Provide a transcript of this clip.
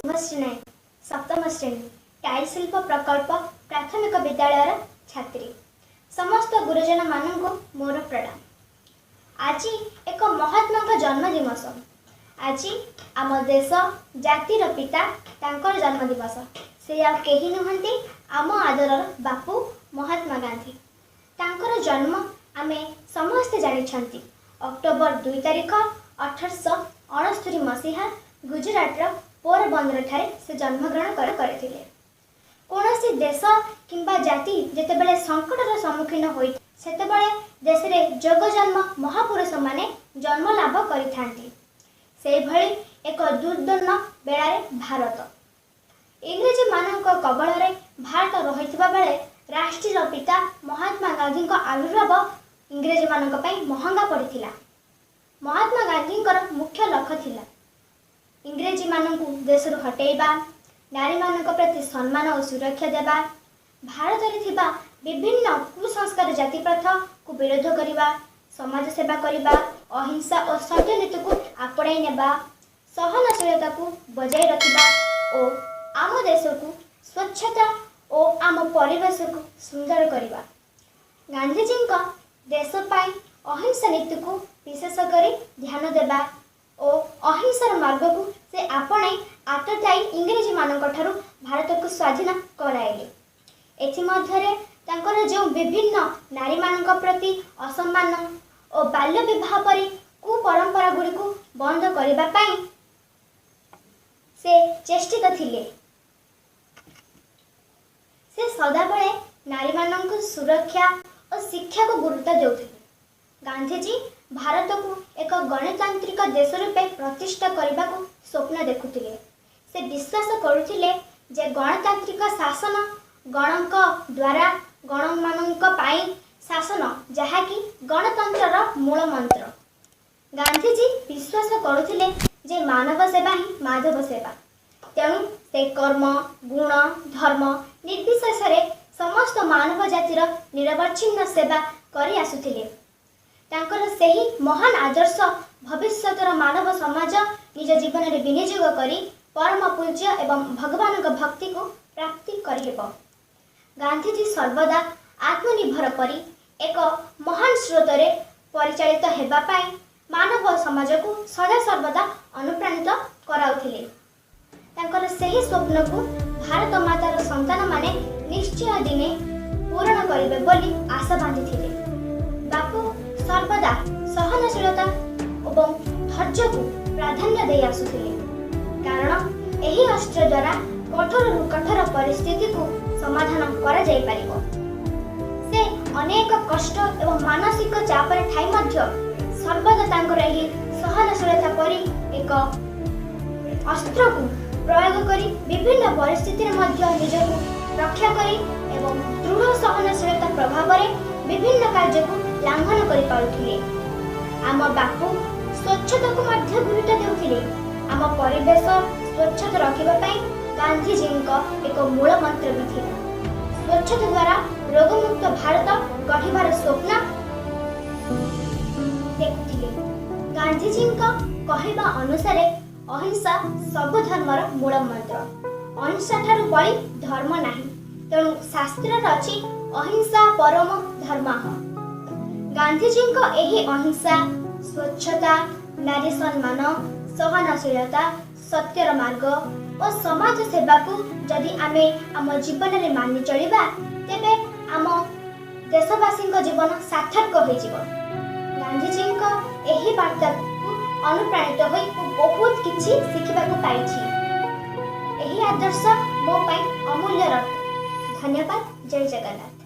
शुभश्री नायक सप्तम श्रेणी टाइल शिल्प प्रकल्प प्राथमिक विद्यालय छात्री। समस्त गुरुजन मानू मोर प्रणाम। आज एक महात्मा का जन्म दिवस। आज आम देश जातिर पिता तांकर जन्म दिवस। से आ केही नुहंती आम आदर बापू महात्मा गांधी। तांकर जन्म आमे समस्ते जानिछंती। अक्टोबर 2 तारिख 1869 मसीहा गुजरात पोरबंदर ठारे से जन्मग्रहण करथिले। कोनोसी देश किंबा जाति जेतेबेले संकटर सम्मुखीन होई सेतेबेले देश रे जग जन्म महापुरुष माने जन्म लाभ करिथांती। सेहि भଳି एक दुर्दन्न बेलारे भारत इंग्रेजी मानक कबल रे भारत रहितबा बेले राष्ट्रीय पिता महात्मा गांधी को आविर्भाव इंग्रेजी मानक पई महंगा पड़िथिला। महात्मा गांधी मुख्य लक्ष्य थिला इंग्रेजी मानक देशरू हटेइबा, नारी मानक प्रति सम्मान और सुरक्षा देवा, भारत रे थिबा विभिन्न कुसंस्कार जाति प्रथा को विरोध करिबा, समाज सेवा करिबा, अहिंसा और सत्य नीति को आपणाई नेबा, सहनशीलता को बजाय रखिबा और आम देश को स्वच्छता और आम परिवेश को सुंदर करिबा। गांधीजी का देश पाई अहिंसा नीति को विशेष करी ध्यान देबा और अहिंसार मार्ग को से आपणाई आतताई इंग्रेजी मानक ठारू भारत को स्वाधीन कराइले। एथि मध्यरे तांकर जो विभिन्न नारी मानक प्रति असम्मान और बाल्य विवाह परी कुपरंपरा गुड़ी को बंद करबा पई से चेष्टित थिले। से सदाबले नारी मानक सुरक्षा और शिक्षा को गुरुत्व देउथिले। गांधीजी भारत को एक गणतांत्रिक देश रूपे प्रतिष्ठा करने को स्वप्न देखुथिले। से विश्वास करुथिले जे गणतांत्रिक शासन गणक द्वारा गणमानक पाई शासन जहाँकि गणतंत्र मूल मंत्र। गांधीजी विश्वास करुथिले जे मानव सेवा ही माधव सेवा। तेणु से कर्म गुण धर्म निर्विशेष समस्त मानव जातिर निरवच्छिन्न सेवा करि आसुथिले। तांकर सेही महान आदर्श भविष्यतर मानव समाज निज जीवन में विनियोग करी परम पूज्य एवं भगवान भक्ति को प्राप्ति करिहेब। गांधीजी सर्वदा आत्मनिर्भर परी एक महान स्रोत रे परिचालित हेबा पाई मानव समाज को सदा सर्वदा अनुप्राणित कराउथिले। तांकर सेही स्वप्न को भारत मातार संतान माने निश्चय दिने पूर्ण करिवे बोली आशा बांधिथिले। बापू सर्वदा सहनशीलता और धैर्य को प्राधान्य दे आसुथिले, कारण एही अस्त्र द्वारा कठोर कठोर परिस्थिति को समाधान करा जाई परिबो। से अनेक कष्ट एवं मानसिक चाप रे ठाई मध्य सर्वदा तांकर एही सहनशीलता परी एक अस्त्र को प्रयोग करी विभिन्न परिस्थिति रे मध्य निजको रक्षा करी एवं दृढ़ सहनशीलता प्रभाव रे विभिन्न कार्य को लांघन करि पाउथिले। आम बापू स्वच्छता को मध्य गुरुत्व देउथिले। आम परिवेश स्वच्छ रखिबा पई गांधीजी एक मूल मंत्र भी थिला। स्वच्छता द्वारा रोगमुक्त भारत गढ़िबार स्वप्न देखुथिले। गांधीजी कहवा अनुसार अहिंसा सब धर्मर मूल मंत्र। अहिंसा ठारू बड़ी धर्म नाही। तेणु शास्त्र अछि अहिंसा परम धर्मः। गांधीजी एही अहिंसा स्वच्छता नारी सम्मान सहनशीलता सत्यर मार्ग और समाज सेवा को जदि आमे आम जीवन में मानि चलिबा तेबे आम देशवासी जीवन सार्थक हो जिवो। गांधीजी एही वार्ता को अनुप्राणित होई बहुत किछि शिखिबा को पाइछि। एही आदर्श मो पई अमूल्य रत्न। धन्यवाद। जय जगन्नाथ।